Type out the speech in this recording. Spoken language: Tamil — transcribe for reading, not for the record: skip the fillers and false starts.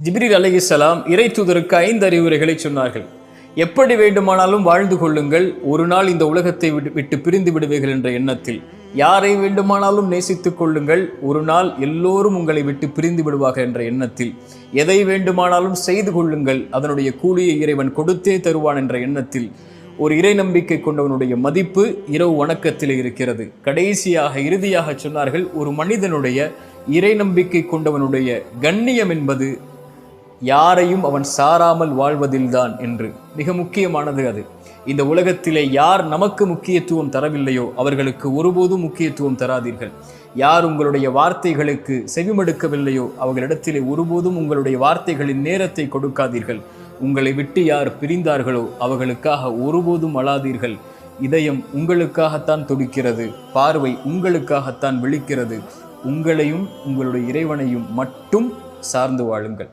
ஜிப்ரீல் அலைஹிஸ்ஸலாம் இறை தூதருக்கு 5 அறிவுரைகளை சொன்னார்கள். எப்படி வேண்டுமானாலும் வாழ்ந்து கொள்ளுங்கள், ஒரு நாள் இந்த உலகத்தை விட்டு பிரிந்து விடுவீர்கள் என்ற எண்ணத்தில். யாரை வேண்டுமானாலும் நேசித்துக் கொள்ளுங்கள், ஒரு நாள் எல்லோரும் உங்களை விட்டு பிரிந்து விடுவார்கள் என்ற எண்ணத்தில். எதை வேண்டுமானாலும் செய்து கொள்ளுங்கள், அதனுடைய கூலியை இறைவன் கொடுத்தே தருவான் என்ற எண்ணத்தில். ஒரு இறை நம்பிக்கை கொண்டவனுடைய மதிப்பு இரவு வணக்கத்தில் இருக்கிறது. கடைசியாக இறுதியாக சொன்னார்கள், ஒரு மனிதனுடைய இறை நம்பிக்கை கொண்டவனுடைய கண்ணியம் என்பது யாரையும் அவன் சாராமல் வாழ்வதில்தான் என்று. மிக முக்கியமானது அது. இந்த உலகத்திலே யார் நமக்கு முக்கியத்துவம் தரவில்லையோ அவர்களுக்கு ஒருபோதும் முக்கியத்துவம் தராதீர்கள். யார் உங்களுடைய வார்த்தைகளுக்கு செவிமடுக்கவில்லையோ அவர்களிடத்திலே ஒருபோதும் உங்களுடைய வார்த்தைகளின் நேரத்தை கொடுக்காதீர்கள். உங்களை விட்டு யார் பிரிந்தார்களோ அவர்களுக்காக ஒருபோதும் அழாதீர்கள். இதயம் உங்களுக்காகத்தான் துடிக்கிறது, பார்வை உங்களுக்காகத்தான் விழிக்கிறது. உங்களையும் உங்களுடைய இறைவனையும் மட்டும் சார்ந்து வாழுங்கள்.